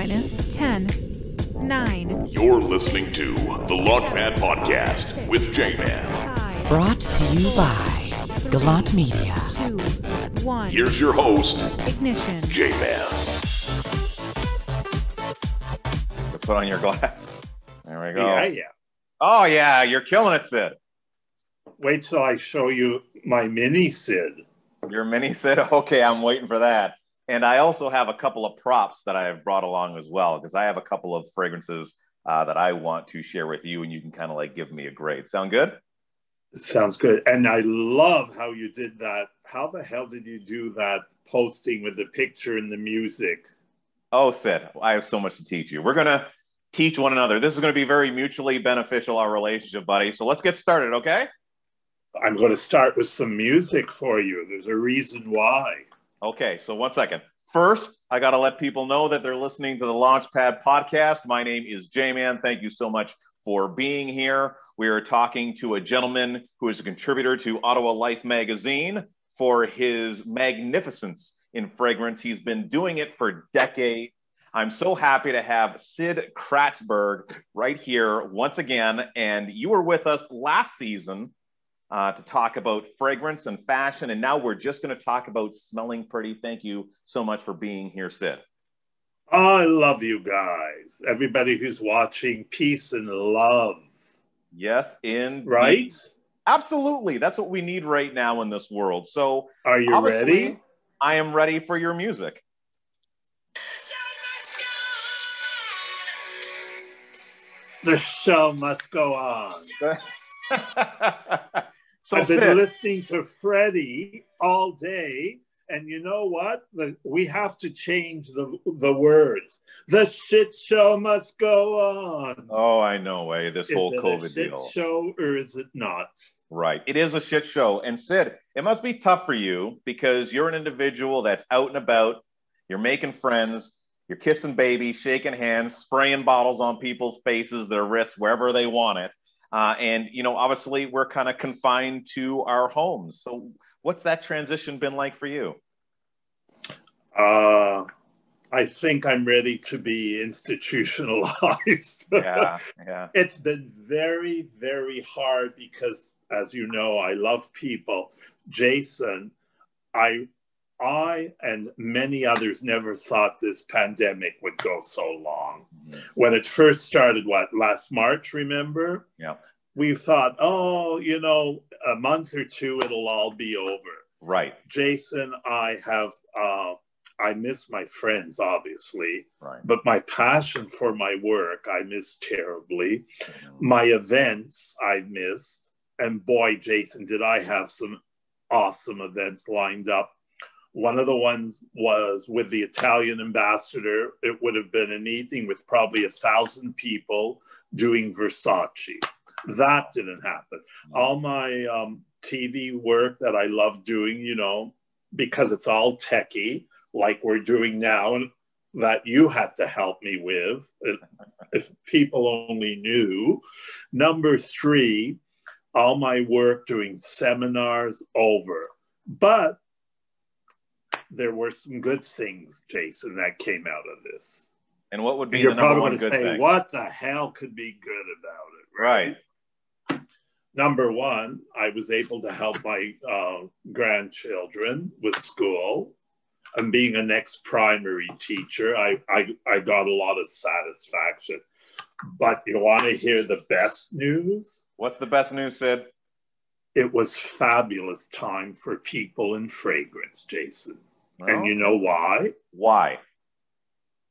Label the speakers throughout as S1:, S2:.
S1: minus 10, 9.
S2: You're listening to the Launchpad Podcast with J-Man.
S1: 5,
S3: Brought to you by GallantMEDIA.
S1: 2, 1.
S2: Here's your host,
S1: Ignition.
S2: J-Man.
S4: Put on your glass. There we go.
S5: Yeah.
S4: Oh, yeah. You're killing it, Sid.
S5: Wait till I show you my mini Sid.
S4: Your mini Sid? Okay, I'm waiting for that. And I also have a couple of props that I have brought along as well, because I have a couple of fragrances that I want to share with you, and you can kind of like give me a grade. Sound good?
S5: Sounds good. And I love how you did that. How the hell did you do that posting with the picture and the music?
S4: Oh, Sid, I have so much to teach you. We're going to teach one another. This is going to be very mutually beneficial, our relationship, buddy. So let's get started, okay?
S5: I'm going to start with some music for you. There's a reason why.
S4: Okay, so 1 second. First, I got to let people know that they're listening to the Launchpad Podcast. My name is J-Man. Thank you so much for being here. We are talking to a gentleman who is a contributor to Ottawa Life Magazine for his magnificence in fragrance. He's been doing it for decades. I'm so happy to have Sid Kratzberg right here once again. And you were with us last season to talk about fragrance and fashion. And now we're just going to talk about smelling pretty. Thank you so much for being here, Sid.
S5: I love you guys. Everybody who's watching, peace and love.
S4: Yes, indeed.
S5: Right?
S4: Absolutely. That's what we need right now in this world. So
S5: are you ready?
S4: I am ready for your music.
S5: The show must go on.
S4: So
S5: I've been listening to Freddie all day, and you know what? We have to change the words. The shit show must go on.
S4: Oh, I know, this whole COVID
S5: deal. Is it a shit show or is it not?
S4: Right. It is a shit show. And Sid, it must be tough for you because you're an individual that's out and about. You're making friends. You're kissing babies, shaking hands, spraying bottles on people's faces, their wrists, wherever they want it. And, obviously we're kind of confined to our homes. So what's that transition been like for you?
S5: I think I'm ready to be institutionalized.
S4: Yeah.
S5: It's been very, very hard because, as you know, I love people. Jason, I and many others never thought this pandemic would go so long. Mm-hmm. When it first started, last March, remember?
S4: Yeah.
S5: We thought, a month or two, it'll all be over.
S4: Right.
S5: Jason, I miss my friends, obviously,
S4: right.
S5: But my passion for my work, I miss terribly. Mm-hmm. My events, I missed. And boy, Jason, did I have some awesome events lined up. One of the ones was with the Italian ambassador. It would have been an evening with probably 1,000 people doing Versace. That didn't happen. All my TV work that I love doing, because it's all techie, like we're doing now, and that you had to help me with, if people only knew. Number 3, all my work doing seminars over. But there were some good things, Jason, that came out of this.
S4: And what would be
S5: the number one good thing? You're probably
S4: say,
S5: going to say, what the hell could be good about it, right? Number 1, I was able to help my grandchildren with school. And being an ex-primary teacher, I got a lot of satisfaction. But you want to hear the best news?
S4: What's the best news, Sid?
S5: It was fabulous time for people in fragrance, Jason.
S4: Oh.
S5: And you know why?
S4: Why?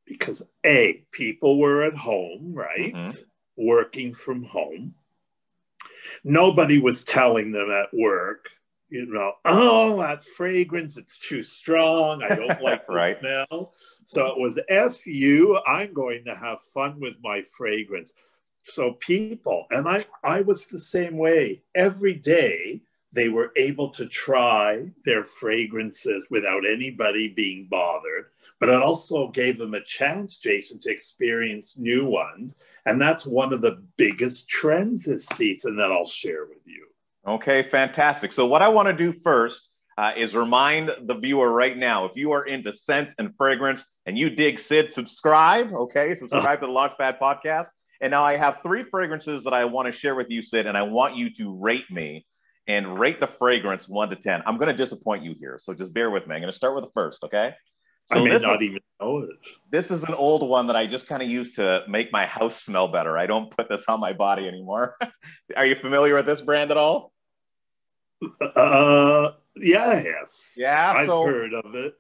S5: Because A, people were at home, right? Mm-hmm. Working from home. Nobody was telling them at work, oh, that fragrance, it's too strong. I don't like the
S4: right.
S5: smell. So it was F you, I'm going to have fun with my fragrance. So people, and I was the same way. Every day, they were able to try their fragrances without anybody being bothered. But it also gave them a chance, Jason, to experience new ones. And that's one of the biggest trends this season that I'll share with you.
S4: Okay, fantastic. So what I want to do first, is remind the viewer right now, if you are into scents and fragrance and you dig Sid, subscribe, okay? Subscribe to the Launchpad podcast. And now I have 3 fragrances that I want to share with you, Sid, and I want you to rate me and rate the fragrance 1 to 10. I'm going to disappoint you here, so just bear with me. I'm going to start with the first, okay? So
S5: I may not even know it.
S4: This is an old one that I just kind of use to make my house smell better. I don't put this on my body anymore. Are you familiar with this brand at all?
S5: Yes.
S4: Yeah,
S5: I've heard of it.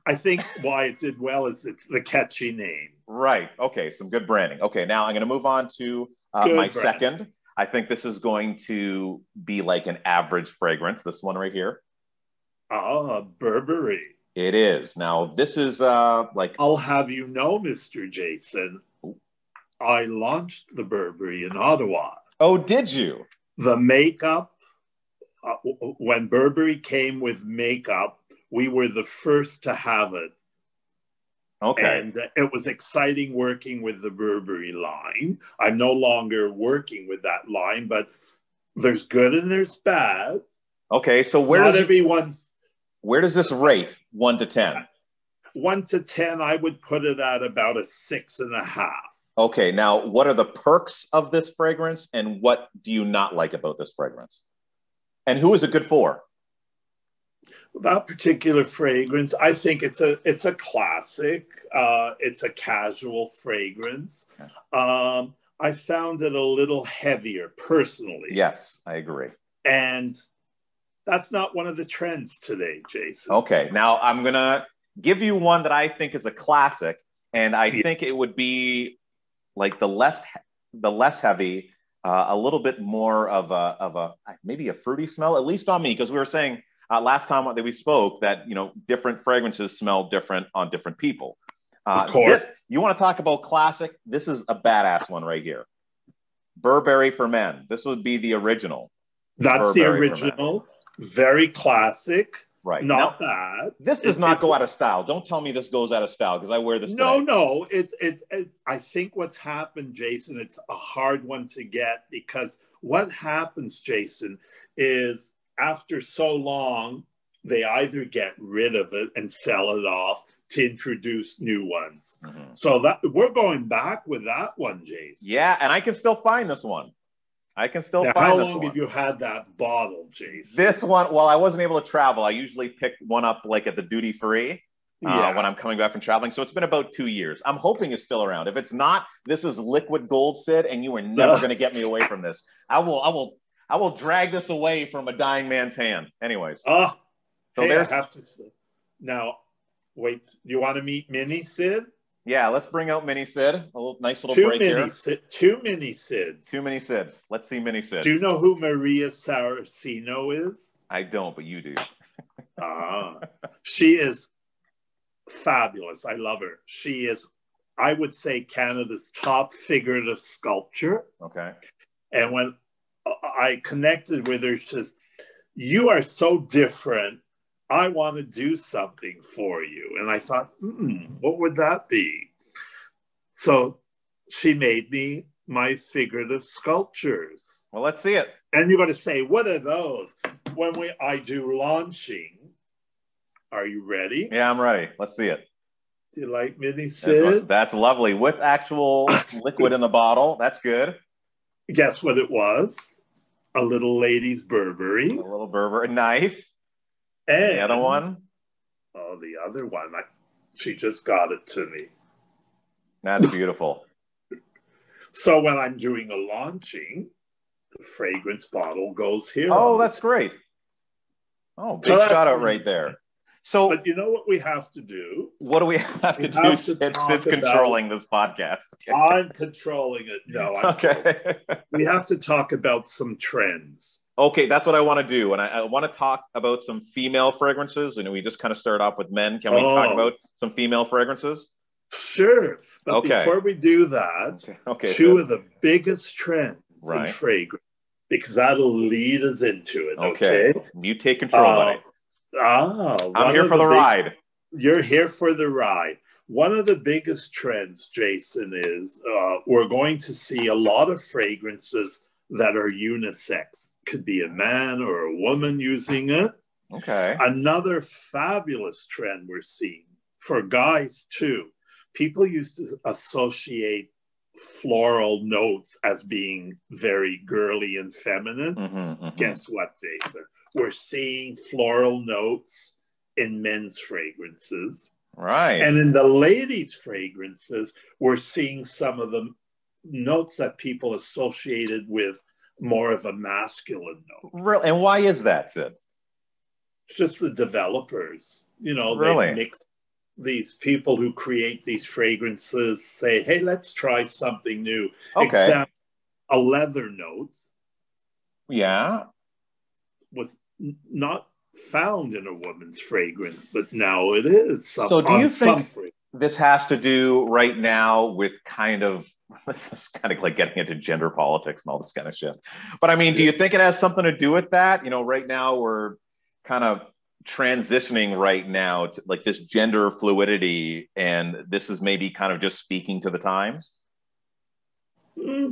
S5: I think why it did well is it's the catchy name.
S4: Right. Okay. Some good branding. Okay. Now I'm going to move on to my second. I think this is going to be like an average fragrance. This one right here.
S5: Burberry.
S4: It is. Now this is like.
S5: I'll have you know, Mr. Jason, I launched the Burberry in Ottawa.
S4: Oh, did you?
S5: The makeup, when Burberry came with makeup, we were the first to have it.
S4: Okay.
S5: And it was exciting working with the Burberry line. I'm no longer working with that line, but there's good and there's bad.
S4: Okay, so
S5: where
S4: does this rate 1 to 10?
S5: 1 to 10, I would put it at about a 6.5.
S4: Okay, now what are the perks of this fragrance, and what do you not like about this fragrance? And who is it good for?
S5: That particular fragrance, I think it's a classic. It's a casual fragrance. I found it a little heavier personally.
S4: Yes, I agree.
S5: And that's not one of the trends today, Jason.
S4: Okay, now I'm gonna give you one that I think is a classic, and I think it would be like the less heavy, a little bit more of a maybe a fruity smell, at least on me, because we were saying. Last time that we spoke, that different fragrances smell different on different people.
S5: Of course.
S4: You want to talk about classic? This is a badass one right here. Burberry for Men. This would be the original.
S5: That's
S4: Burberry
S5: the original. Very classic.
S4: Right.
S5: Not bad.
S4: This does not go out of style. Don't tell me this goes out of style because I wear this today.
S5: No. I think what's happened, Jason, it's a hard one to get because what happens, Jason, is after so long, they either get rid of it and sell it off to introduce new ones. Mm-hmm. So that we're going back with that one, Jason.
S4: Yeah, and I can still find this one. I can still find
S5: how
S4: this
S5: long
S4: one.
S5: have you had that bottle, Jason?
S4: This one, well, I wasn't able to travel. I usually pick one up like at the duty free when I'm coming back from traveling. So it's been about 2 years. I'm hoping it's still around. If it's not, this is liquid gold, Sid, and you are never going to get me away from this. I will drag this away from a dying man's hand. Anyways.
S5: So hey, I have to. Now, wait. You want to meet Mini Sid?
S4: Yeah, let's bring out Mini Sid. Nice little break here.
S5: Two Mini Sids.
S4: Two Mini Sids. Let's see Mini Sid.
S5: Do you know who Maria Saraceno is?
S4: I don't, but you do.
S5: She is fabulous. I love her. She is, I would say, Canada's top figurative sculptor.
S4: Okay.
S5: And when I connected with her, she says, "You are so different. I want to do something for you." And I thought, what would that be? So she made me my figurative sculptures.
S4: Well, let's see it.
S5: And you're going to say, what are those? When I do launching, are you ready?
S4: Yeah, I'm ready. Let's see it.
S5: Do you like Mini Sid?
S4: That's lovely. With actual liquid in the bottle. That's good.
S5: Guess what it was? A little lady's Burberry.
S4: A little Burberry. Nice.
S5: And
S4: the other one?
S5: Oh, the other one. She just got it to me.
S4: That's beautiful.
S5: So when I'm doing a launching, the fragrance bottle goes here.
S4: Oh, that's great. Oh, big shout out right there. So,
S5: but you know what we have to do?
S4: What do we have to do? It's controlling this podcast. Okay.
S5: I'm controlling it. No, I'm okay. We have to talk about some trends.
S4: Okay, that's what I want to do. And I want to talk about some female fragrances. And we just kind of start off with men. Can we talk about some female fragrances?
S5: Sure. But before we do that, two of the biggest trends in fragrance, because that'll lead us into it. Okay.
S4: You take control, buddy. I'm here for the ride.
S5: You're here for the ride. One of the biggest trends, Jason, is we're going to see a lot of fragrances that are unisex. Could be a man or a woman using it.
S4: Okay.
S5: Another fabulous trend we're seeing for guys too. People used to associate floral notes as being very girly and feminine. Guess what, Jason? We're seeing floral notes in men's fragrances.
S4: Right.
S5: And in the ladies' fragrances, we're seeing some of the notes that people associated with more of a masculine note.
S4: Really? And why is that, Sid?
S5: It's just the developers, you know,
S4: Really?
S5: they mix these people who create these fragrances say, hey, let's try something new.
S4: Okay.
S5: Example, a leather note.
S4: Yeah.
S5: Was not found in a woman's fragrance, but now it is.
S4: So do you think this has to do right now with kind of, this is kind of like getting into gender politics and all this kind of shit. But I mean, do you think it has something to do with that? You know, right now we're kind of transitioning right now to like this gender fluidity, and this is maybe kind of just speaking to the times?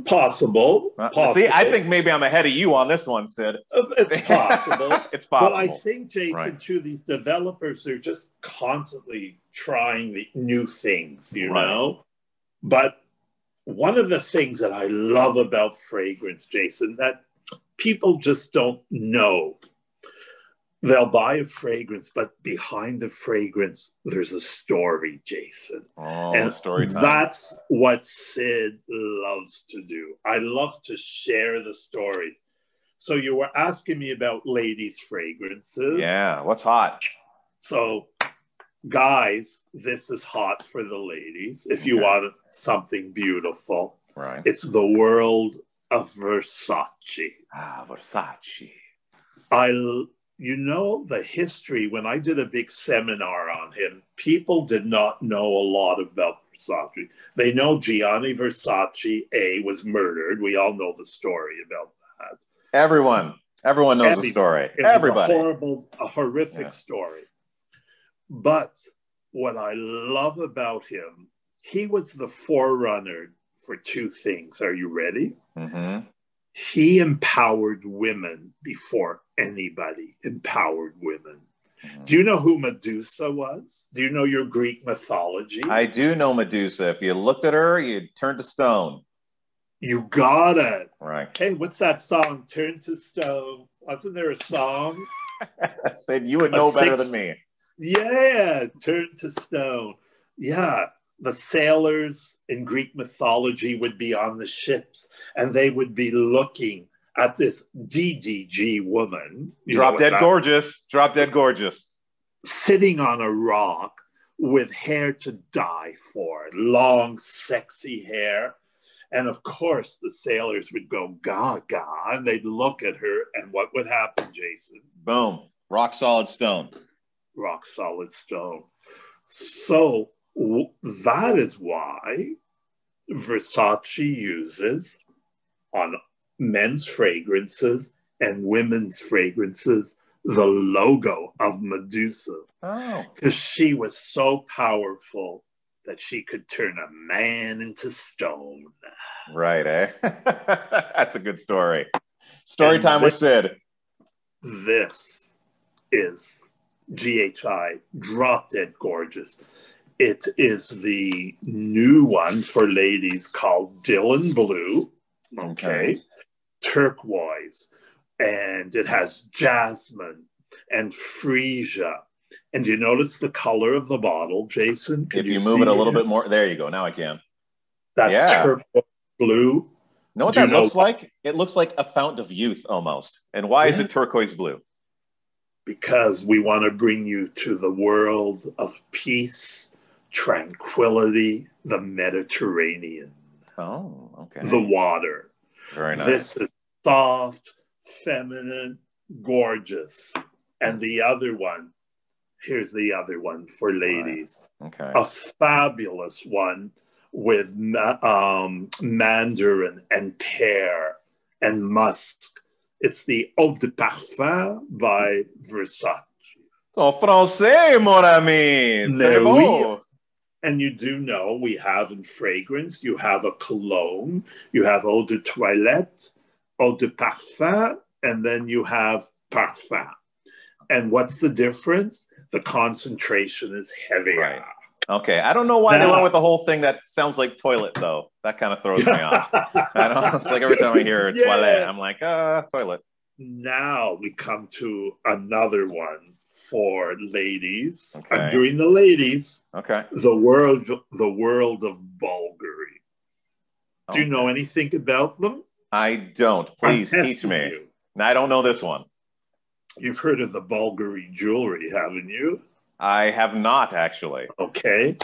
S5: Possible.
S4: See, I think maybe I'm ahead of you on this one, Sid.
S5: It's possible.
S4: It's possible.
S5: But I think, Jason, too, these developers, they're just constantly trying the new things, you know? But one of the things that I love about fragrance, Jason, that people just don't know. They'll buy a fragrance, but behind the fragrance, there's a story, Jason.
S4: Oh,
S5: and
S4: story time.
S5: That's what Sid loves to do. I love to share the stories. So you were asking me about ladies' fragrances.
S4: Yeah, what's hot?
S5: So, guys, this is hot for the ladies. If you want something beautiful, it's the world of Versace.
S4: Ah, Versace.
S5: You know, the history, when I did a big seminar on him, people did not know a lot about Versace. They know Gianni Versace, was murdered. We all know the story about that. Everyone knows the story. Everybody. A horrific story. But what I love about him, he was the forerunner for two things. Are you ready? He empowered women before anybody empowered women. Do you know who Medusa was? Do you know your Greek mythology?
S4: I do know Medusa. If you looked at her, you'd turn to stone.
S5: You got it.
S4: Right.
S5: Hey, what's that song? Turn to Stone. Wasn't there a song?
S4: I said you would know better than me.
S5: Yeah, Turn to Stone. Yeah. The sailors in Greek mythology would be on the ships and they would be looking at this DDG woman.
S4: Drop dead gorgeous.
S5: Sitting on a rock with hair to die for, long, sexy hair. And of course, the sailors would go gaga and they'd look at her. And what would happen, Jason?
S4: Boom. Rock solid stone.
S5: Rock solid stone. So, that is why Versace uses on men's fragrances and women's fragrances the logo of Medusa.
S4: Oh.
S5: Because she was so powerful that she could turn a man into stone.
S4: Right, eh? That's a good story. Story time with Sid.
S5: This is GHI, Drop Dead Gorgeous. It is the new one for ladies called Dylan Blue, turquoise, and it has jasmine and freesia. And you notice the color of the bottle, Jason?
S4: If you move it a little bit more, there you go. Now I can.
S5: That turquoise blue.
S4: Know what that looks like? It looks like a fountain of youth almost. And why is it turquoise blue?
S5: Because we want to bring you to the world of peace, tranquility, the Mediterranean.
S4: Oh, okay.
S5: The water.
S4: Very nice.
S5: This is soft, feminine, gorgeous. And the other one, here's the other one for ladies.
S4: Right. Okay.
S5: A fabulous one with mandarin and pear and musk. It's the Eau de Parfum by Versace.
S4: Oh, français, mon ami.
S5: Oui. And you do know we have in fragrance, you have a cologne, you have eau de toilette, eau de parfum, and then you have parfum. And what's the difference? The concentration is heavier.
S4: Right. Okay. I don't know why they went with the whole thing that sounds like toilet, though. That kind of throws me off. I don't. It's like every time I hear toilet, I'm like, toilet.
S5: Now we come to another one for ladies.
S4: Okay.
S5: I'm doing the ladies.
S4: Okay.
S5: The world of Bulgari. Do you know anything about them?
S4: I don't. Please teach me.
S5: You.
S4: I don't know this one.
S5: You've heard of the Bulgari jewelry, haven't you?
S4: I have not, actually.
S5: Okay.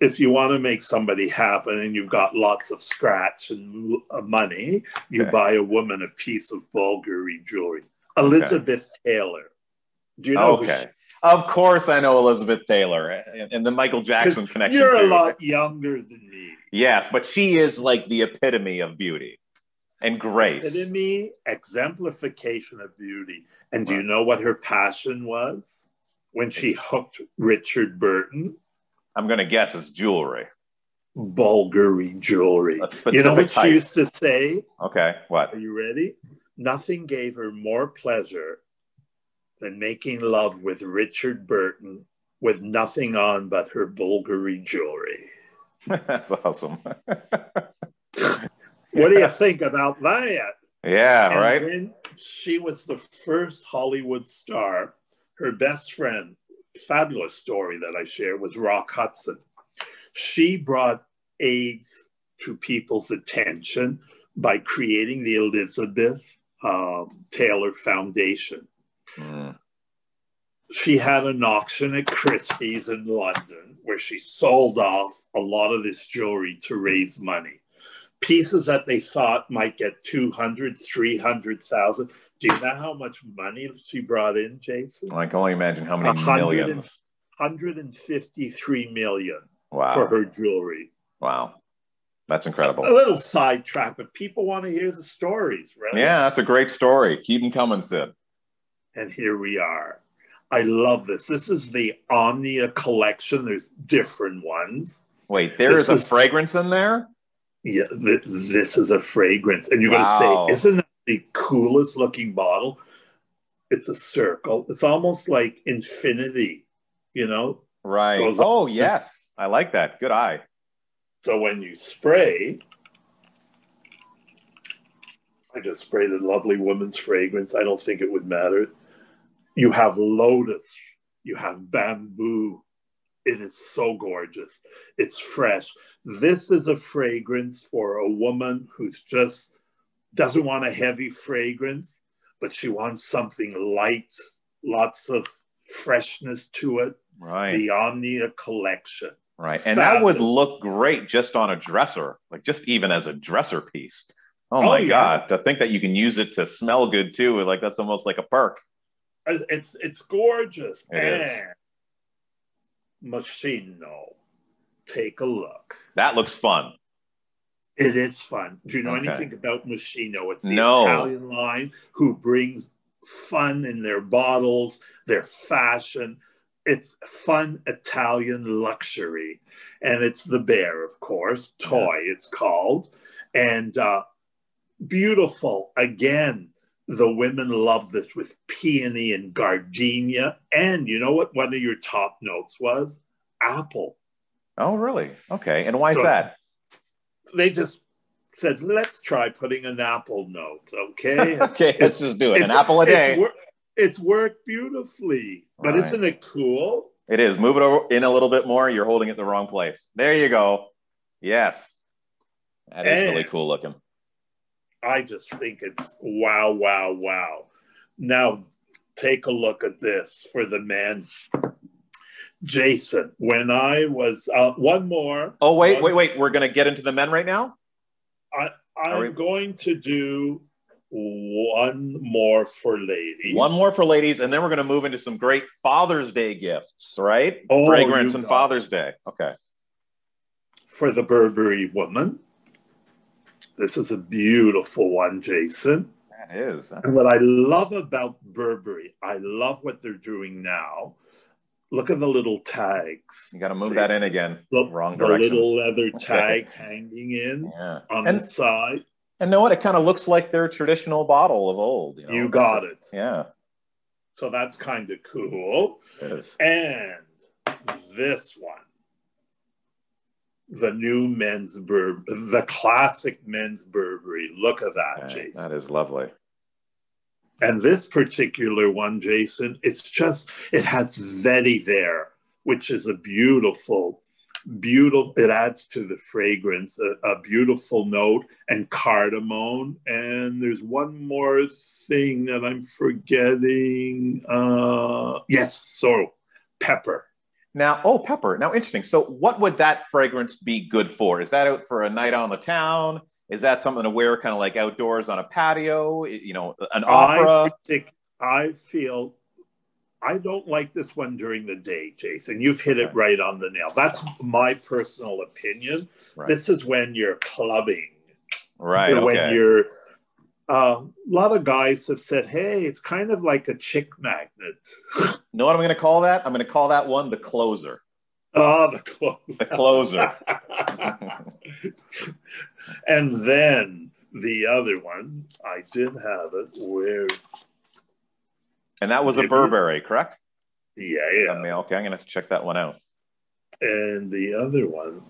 S5: If you want to make somebody happy and you've got lots of scratch and money, you buy a woman a piece of Bulgari jewelry. Elizabeth Taylor. Do you know who she?
S4: Of course I know Elizabeth Taylor and the Michael Jackson connection.
S5: You're a lot younger than me.
S4: Yes, but she is like the epitome of beauty and grace.
S5: Epitome, exemplification of beauty. And do you know what her passion was when she hooked Richard Burton?
S4: I'm going to guess it's jewelry.
S5: Bulgari jewelry. You know what she used to say?
S4: Okay, what?
S5: Are you ready? Nothing gave her more pleasure than making love with Richard Burton with nothing on but her Bulgari jewelry.
S4: That's awesome.
S5: What do you think about that?
S4: Yeah,
S5: and
S4: right?
S5: When she was the first Hollywood star, her best friend, fabulous story that I share, was Rock Hudson. She brought AIDS to people's attention by creating the Elizabeth Taylor Foundation.
S4: Mm.
S5: She had an auction at Christie's in London where she sold off a lot of this jewelry to raise money. Pieces that they thought might get 200, 300,000. Do you know how much money she brought in, Jason?
S4: I can only imagine how many millions.
S5: 153 million
S4: Wow.
S5: for her jewelry.
S4: Wow. That's incredible.
S5: A little sidetrack, but people want to hear the stories, right?
S4: Yeah, that's a great story. Keep them coming, Sid.
S5: And here we are. I love this. This is the Omnia Collection. There's different ones.
S4: Wait, there is a fragrance in there?
S5: Yeah, this is a fragrance. And you're going to say, isn't that the coolest looking bottle? It's a circle. It's almost like infinity, you know?
S4: Right. Oh, yes. I like that. Good eye.
S5: So when you spray, I just sprayed a lovely woman's fragrance. I don't think it would matter. You have lotus. You have bamboo. It is so gorgeous. It's fresh. This is a fragrance for a woman who's just doesn't want a heavy fragrance, but she wants something light, lots of freshness to it.
S4: Right.
S5: The Omnia Collection.
S4: Right. And that would look great just on a dresser, like just even as a dresser piece. Oh my God. To think that you can use it to smell good too. Like that's almost like a perk.
S5: It's gorgeous.
S4: It is.
S5: Moschino. Take a look.
S4: That looks fun.
S5: It is fun. Do you know anything about Moschino? It's the Italian line who brings fun in their bottles, their fashion. It's fun Italian luxury. And it's the bear, of course. Toy, it's called. And beautiful. Again, the women love this with peony and gardenia. And you know what one of your top notes was? Apple.
S4: Oh, really? Okay. And why is that?
S5: They just said, let's try putting an apple note, okay?
S4: Okay, let's just do it. An apple a day.
S5: It's worked beautifully. But isn't it cool?
S4: It is. Move it in a little bit more. You're holding it the wrong place. There you go. Yes. That is really cool looking.
S5: I just think it's wow, wow, wow. Now, take a look at this for the men. Jason, when I was, one more.
S4: Oh, wait. We're going to get into the men right now?
S5: I'm going to do one more for ladies.
S4: One more for ladies, and then we're going to move into some great Father's Day gifts, right?
S5: Oh,
S4: Fragrance and Father's Day. Okay.
S5: For the Burberry woman. This is a beautiful one, Jason.
S4: That is.
S5: And what I love about Burberry, I love what they're doing now. Look at the little tags.
S4: You got to move that in again.
S5: The
S4: wrong direction.
S5: The little leather tag hanging in on the side.
S4: And know what? It kind of looks like their traditional bottle of old. You know?
S5: You got it.
S4: Yeah.
S5: So that's kind of cool.
S4: It is.
S5: And this one, the new men's Burberry, the classic men's Burberry. Look at that,
S4: Okay,
S5: Jason.
S4: that is lovely.
S5: And this particular one, Jason, it has vetiver, which is a beautiful, it adds to the fragrance, a beautiful note, and cardamom. And there's one more thing that I'm forgetting. Yes, so pepper.
S4: Now, pepper. Now, interesting. So what would that fragrance be good for? Is that out for a night on the town? Is that something to wear kind of like outdoors on a patio? You know, an opera?
S5: I feel I don't like this one during the day, Jason. You've hit it right on the nail. That's my personal opinion.
S4: Right.
S5: This is when you're clubbing.
S4: Right.
S5: Or when
S4: okay.
S5: you're, a lot of guys have said, hey, it's kind of like a chick magnet.
S4: You know what I'm going to call that? I'm going to call that one the closer.
S5: Oh, the closer.
S4: The closer.
S5: And then the other one, I did have it where...
S4: And that was a Burberry, correct?
S5: Yeah.
S4: Okay, I'm going to have to check that one out.
S5: And the other one,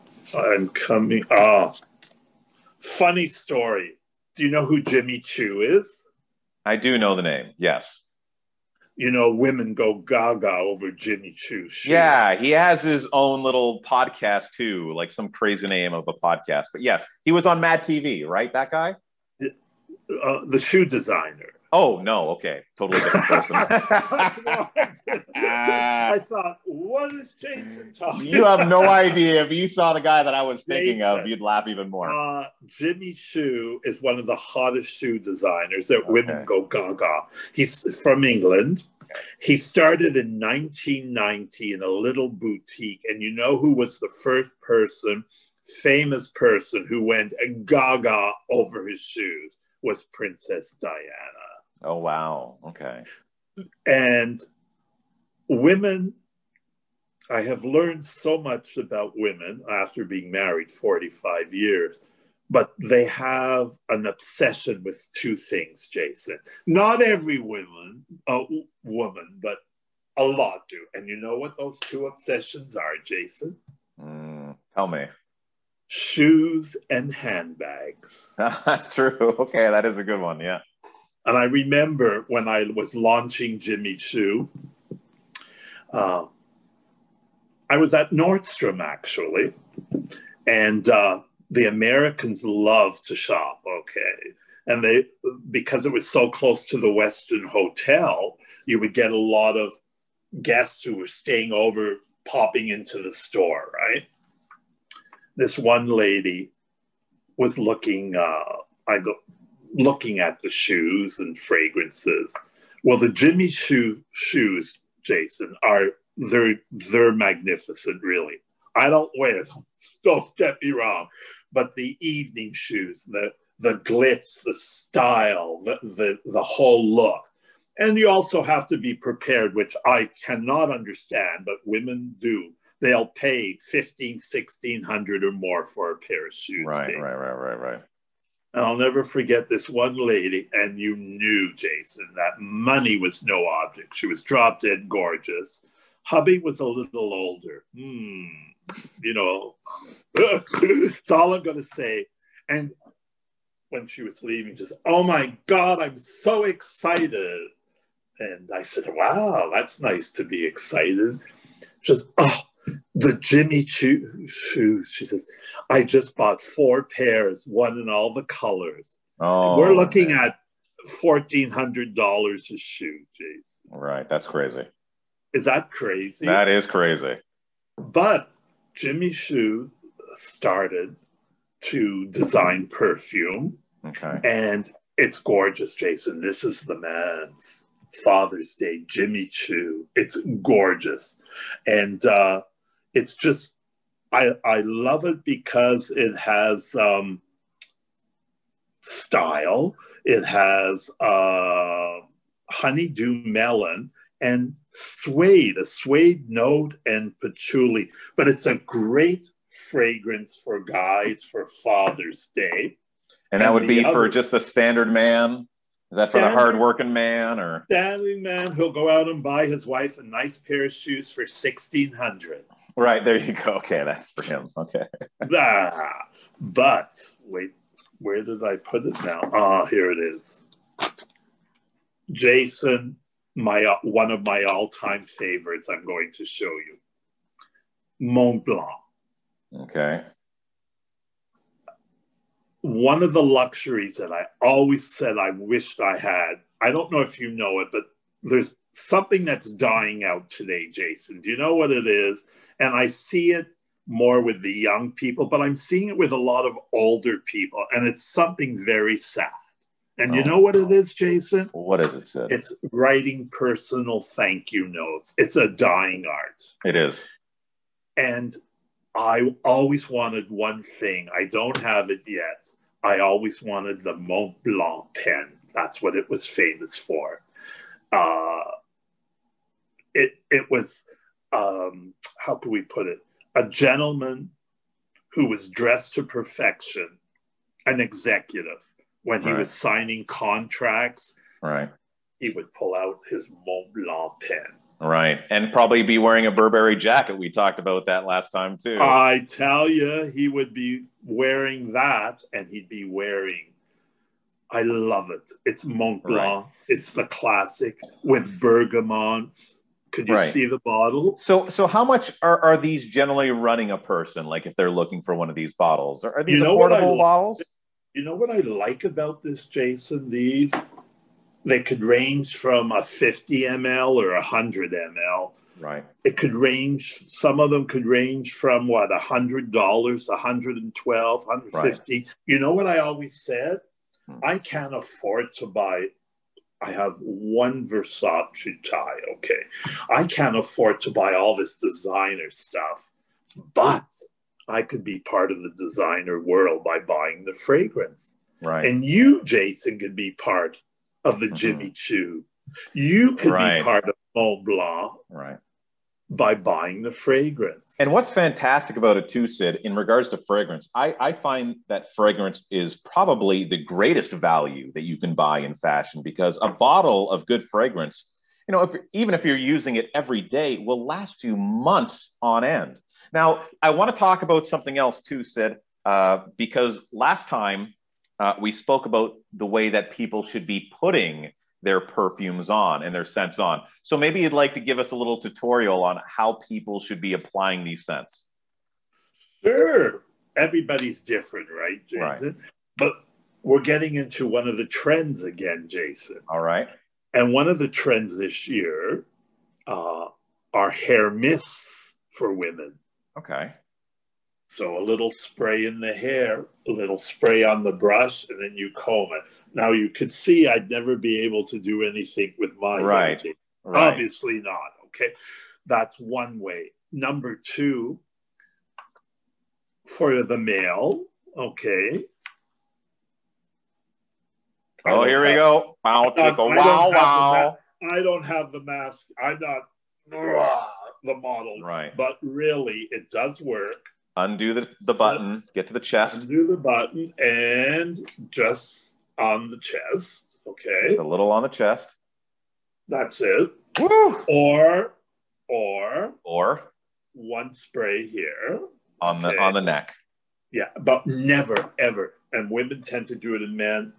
S5: funny story. Do you know who Jimmy Choo is?
S4: I do know the name, yes.
S5: You know, women go gaga over Jimmy Choo's shoes.
S4: Yeah, he has his own little podcast too, like some crazy name of a podcast. But yes, he was on Mad TV, right? That guy?
S5: The shoe designer.
S4: Oh, no. Okay. Totally different person.
S5: I thought, what is Jason talking
S4: You have no idea. If you saw the guy that I was thinking
S5: Jason,
S4: of, you'd laugh even more.
S5: Jimmy Choo is one of the hottest shoe designers that women go gaga. He's from England. He started in 1990 in a little boutique. And you know who was the first famous person who went gaga over his shoes? Was Princess Diana.
S4: Oh, wow. Okay.
S5: And women, I have learned so much about women after being married 45 years, but they have an obsession with two things, Jason. Not every woman, but a lot do. And you know what those two obsessions are, Jason?
S4: Tell me.
S5: Shoes and handbags.
S4: That's true. Okay, that is a good one, yeah.
S5: And I remember when I was launching Jimmy Choo, I was at Nordstrom, actually, and the Americans love to shop, okay? And because it was so close to the Western Hotel, you would get a lot of guests who were staying over, popping into the store, right? This one lady was looking at the shoes and fragrances. Well, the Jimmy Choo shoes, Jason, they're magnificent, really. I don't wear them, don't get me wrong, but the evening shoes, the glitz, the style, the whole look. And you also have to be prepared, which I cannot understand, but women do. They'll pay $1,500, $1,600 or more for a pair of shoes.
S4: Right.
S5: And I'll never forget this one lady, and you knew, Jason, that money was no object. She was drop dead gorgeous. Hubby was a little older. You know, that's all I'm going to say. And when she was leaving, just, oh my God, I'm so excited. And I said, wow, that's nice to be excited. She says, oh, the Jimmy Choo shoes. She says, I just bought 4 pairs, one in all the colors.
S4: Oh,
S5: we're looking at $1,400 a shoe, Jason.
S4: Right, that's crazy.
S5: Is that crazy?
S4: That is crazy.
S5: But Jimmy Choo started to design perfume.
S4: Okay.
S5: And it's gorgeous, Jason. This is the man's Father's Day, Jimmy Choo. It's gorgeous. And it's just, I love it because it has style. It has honeydew melon and suede, a suede note and patchouli. But it's a great fragrance for guys for Father's Day.
S4: And that would be
S5: the
S4: for
S5: other-
S4: just the standard man? Is that for the
S5: Standard-
S4: hard-working man, or?
S5: Standing man who'll go out and buy his wife a nice pair of shoes for $1,600.
S4: Right, there you go. Okay, that's for him. Okay.
S5: But wait, where did I put it now? Ah, here it is. Jason, one of my all-time favorites. I'm going to show you. Mont Blanc.
S4: Okay.
S5: One of the luxuries that I always said I wished I had. I don't know if you know it, but there's something that's dying out today, Jason. Do you know what it is? And I see it more with the young people, but I'm seeing it with a lot of older people, and it's something very sad. And you know what it is, Jason?
S4: What is it, Sid?
S5: It's writing personal thank you notes. It's a dying art.
S4: It is.
S5: And I always wanted one thing. I don't have it yet. I always wanted the Mont Blanc pen. That's what it was famous for. It was, how can we put it? A gentleman who was dressed to perfection, an executive. When he was signing contracts, he would pull out his Mont Blanc pen.
S4: Right. And probably be wearing a Burberry jacket. We talked about that last time, too.
S5: I tell you, he would be wearing that, and he'd be wearing, I love it. It's Mont Blanc. It's the classic with bergamots. Could you see the bottle?
S4: So how much are these generally running a person, like if they're looking for one of these bottles? Are these affordable bottles?
S5: You know what I like about this, Jason? They could range from a 50 ml or 100 ml.
S4: Right.
S5: It could range, some of them could range from what, $100, $112, $150. You know what I always said? I can't afford to buy, I have one Versace tie, okay? I can't afford to buy all this designer stuff, but I could be part of the designer world by buying the fragrance.
S4: Right.
S5: And you, Jason, could be part of the Jimmy Choo. You could be part of Mont Blanc by buying the fragrance.
S4: And what's fantastic about it too, Sid, in regards to fragrance, I find that fragrance is probably the greatest value that you can buy in fashion, because a bottle of good fragrance, you know, even if you're using it every day, will last you months on end. Now, I want to talk about something else too, Sid, because last time we spoke about the way that people should be putting their perfumes on and their scents on. So maybe you'd like to give us a little tutorial on how people should be applying these scents.
S5: Sure. Everybody's different, right, Jason? But we're getting into one of the trends again, Jason.
S4: All right.
S5: And one of the trends this year are hair mists for women.
S4: Okay.
S5: So a little spray in the hair, a little spray on the brush, and then you comb it. Now you could see I'd never be able to do anything with my hair. Obviously not, okay? That's one way. Number two, for the male, okay?
S4: Oh, here we go. Wow,
S5: wow. I don't have the mask. I'm not the model.
S4: Right.
S5: But really, it does work.
S4: Undo the button, get to the chest.
S5: Undo the button, and just on the chest, okay?
S4: Just a little on the chest.
S5: That's it.
S4: Woo!
S5: Or one spray here.
S4: On the neck.
S5: Yeah, but never, ever. And women tend to do it in men.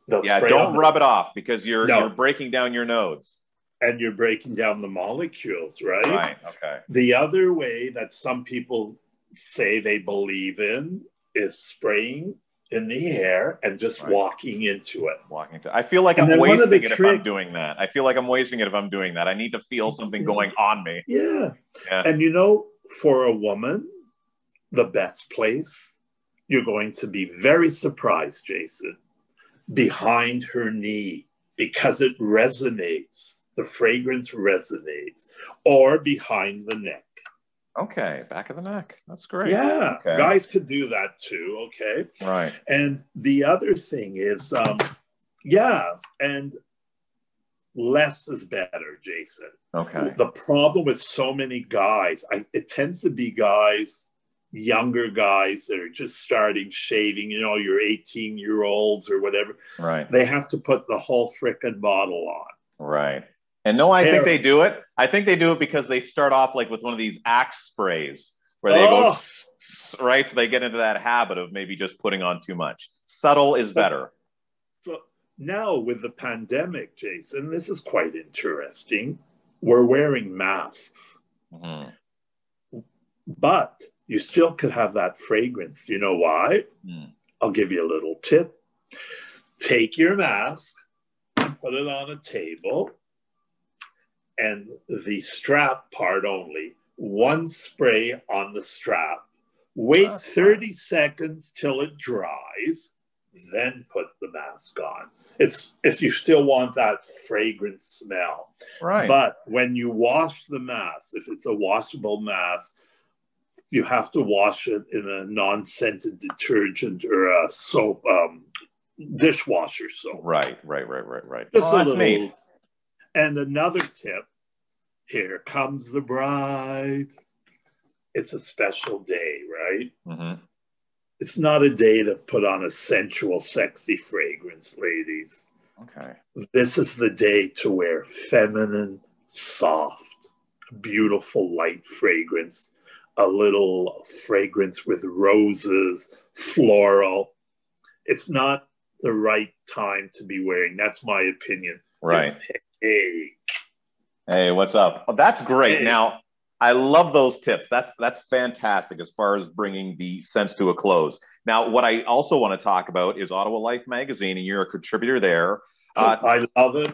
S4: Don't rub it off, because you're breaking down your nodes.
S5: And you're breaking down the molecules, right?
S4: Right, okay.
S5: The other way that some people say they believe in is spraying in the hair and just walking into it.
S4: I feel like I'm wasting it if I'm doing that. I feel like I'm wasting it if I'm doing that. I need to feel something going on me.
S5: Yeah. And you know, for a woman, the best place, you're going to be very surprised, Jason, behind her knee, because it resonates. The fragrance resonates, or behind the neck.
S4: Okay, back of the neck. That's great.
S5: Yeah,
S4: okay.
S5: Guys could do that too, okay?
S4: Right.
S5: And the other thing is, and less is better, Jason.
S4: Okay.
S5: The problem with so many guys, it tends to be guys younger guys that are just starting shaving, you know, your 18-year-olds or whatever.
S4: Right.
S5: They have to put the whole frickin' bottle on.
S4: Right. And no, I think they do it. I think they do it because they start off like with one of these Axe sprays where they go, right? So they get into that habit of maybe just putting on too much. Subtle is better.
S5: So now with the pandemic, Jason, this is quite interesting. We're wearing masks.
S4: Mm-hmm.
S5: But you still could have that fragrance. You know why? I'll give you a little tip. Take your mask, put it on a table, and the strap part only, one spray on the strap. Wait 30 seconds till it dries, then put the mask on. It's if you still want that fragrant smell.
S4: Right.
S5: But when you wash the mask, if it's a washable mask, you have to wash it in a non-scented detergent or a soap, dishwasher soap.
S4: Right.
S5: Just a
S4: that's
S5: little.
S4: neat.
S5: And another tip, here comes the bride. It's a special day, right?
S4: Mm-hmm.
S5: It's not a day to put on a sensual, sexy fragrance, ladies.
S4: Okay.
S5: This is the day to wear feminine, soft, beautiful, light fragrance. A little fragrance with roses, floral. It's not the right time to be wearing. That's my opinion.
S4: Right.
S5: Hey,
S4: what's up? Oh, that's great.
S5: Hey.
S4: Now, I love those tips. That's fantastic as far as bringing the sense to a close. Now, what I also want to talk about is Ottawa Life Magazine, and you're a contributor there.
S5: I love it.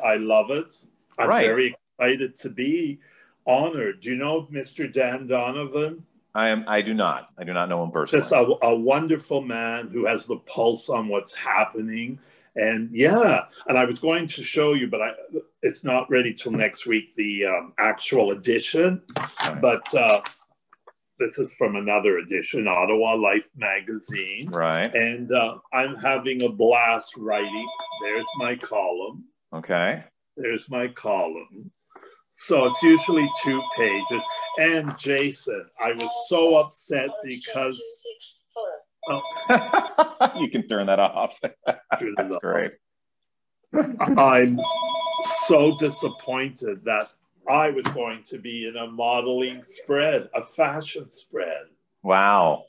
S5: I'm very excited to be honored. Do you know Mr. Dan Donovan?
S4: I do not know him personally.
S5: Just a wonderful man who has the pulse on what's happening. And I was going to show you, but it's not ready till next week, the actual edition.
S4: Right.
S5: But this is from another edition, Ottawa Life Magazine.
S4: Right.
S5: And I'm having a blast writing. There's my column.
S4: Okay.
S5: There's my column. So it's usually 2 pages. And Jason, I was so upset because...
S4: You can turn that off. That's great.
S5: I'm so disappointed that I was going to be in a modeling spread, a fashion spread.
S4: Wow.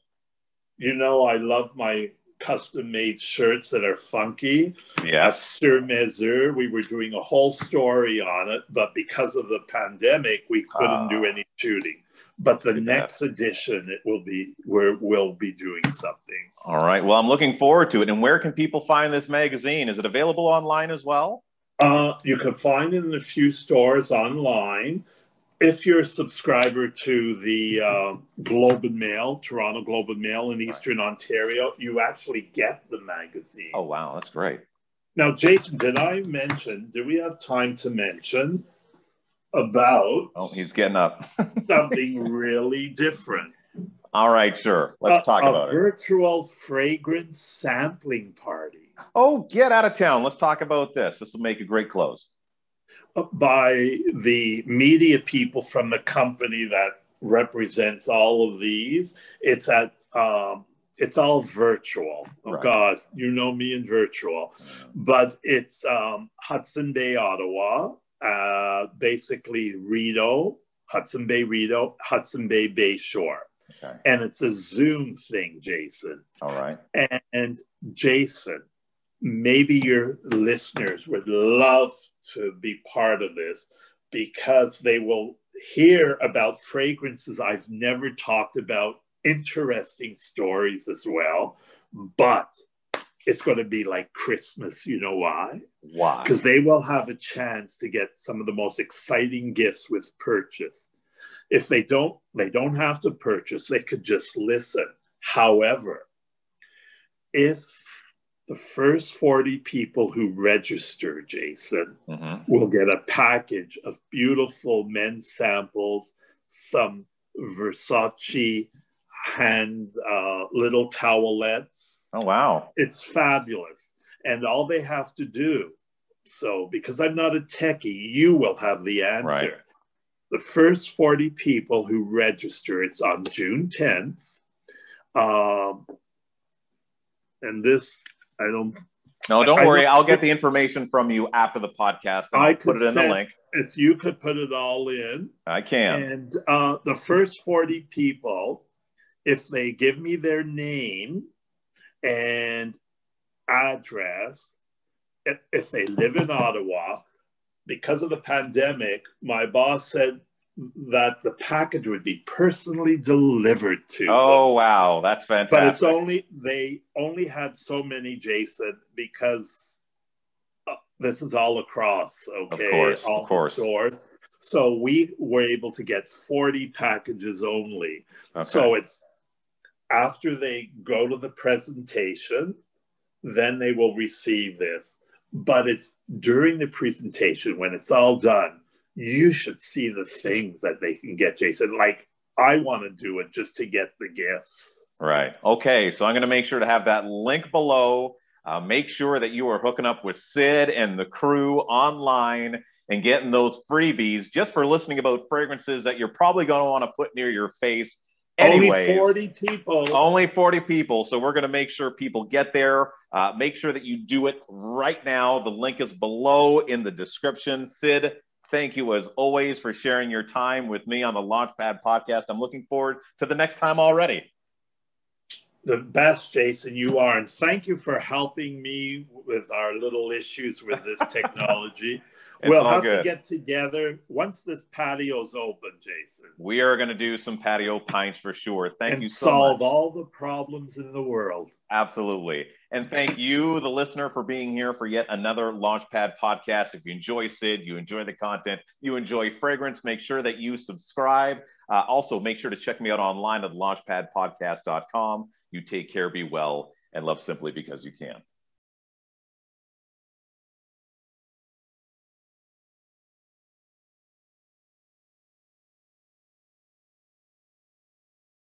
S5: You know, I love my custom-made shirts that are funky.
S4: Yes.
S5: Sur mesure. We were doing a whole story on it, but because of the pandemic, we couldn't do any shooting. But the next edition, we'll be doing something.
S4: All right. Well, I'm looking forward to it. And where can people find this magazine? Is it available online as well?
S5: You can find it in a few stores online. If you're a subscriber to the Globe and Mail, Toronto Globe and Mail in Eastern Ontario, you actually get the magazine.
S4: Oh, wow. That's great.
S5: Now, Jason, did we have time to mention about
S4: he's getting up.
S5: something really different?
S4: All right, sure. Let's talk about it.
S5: A virtual fragrance sampling party.
S4: Oh, get out of town. Let's talk about this. This will make a great close.
S5: By the media people from the company that represents all of these. It's all virtual. Oh, right. God, you know me in virtual. But it's Hudson Bay, Ottawa, basically Hudson Bay Bayshore. Okay. And it's a Zoom thing, Jason.
S4: All right.
S5: And Jason, maybe your listeners would love to be part of this because they will hear about fragrances I've never talked about, interesting stories as well. But it's going to be like Christmas. You know why?
S4: Why?
S5: Because they will have a chance to get some of the most exciting gifts with purchase. If they don't have to purchase. They could just listen. However, if the first 40 people who register, Jason, will get a package of beautiful men's samples, some Versace hand little towelettes.
S4: Oh, wow.
S5: It's fabulous. And all they have to do, so because I'm not a techie, you will have the answer.
S4: Right.
S5: The first 40 people who register, it's on June 10th. And this, I don't.
S4: No, don't worry. I'll get the information from you after the podcast. And I'll put it in the link.
S5: If you could put it all in.
S4: I can.
S5: And the first 40 people, if they give me their name and address, if they live in Ottawa, because of the pandemic, my boss said that the package would be personally delivered to them.
S4: Wow, that's fantastic.
S5: But they only had so many, Jason, because this is all across, okay?
S4: Of course.
S5: Stores. So we were able to get 40 packages only.
S4: Okay.
S5: So it's after they go to the presentation, then they will receive this. But it's during the presentation, when it's all done, you should see the things that they can get, Jason. Like, I want to do it just to get the gifts.
S4: Right. Okay. So I'm going to make sure to have that link below. Make sure that you are hooking up with Sid and the crew online and getting those freebies just for listening about fragrances that you're probably going to want to put near your face. Anyways,
S5: only 40 people.
S4: Only 40 people. So we're going to make sure people get there. Make sure that you do it right now. The link is below in the description. Sid, thank you as always for sharing your time with me on the Launchpad podcast. I'm looking forward to the next time already.
S5: The best, Jason, you are. And thank you for helping me with our little issues with this technology. We'll have to get together once this patio's open, Jason.
S4: We are going to do some patio pints for sure. Thank you so much.
S5: And solve all the problems in the world.
S4: Absolutely. And thank you, the listener, for being here for yet another Launchpad podcast. If you enjoy Sid, you enjoy the content, you enjoy fragrance, make sure that you subscribe. Also, make sure to check me out online at launchpadpodcast.com. You take care, be well, and love simply because you can.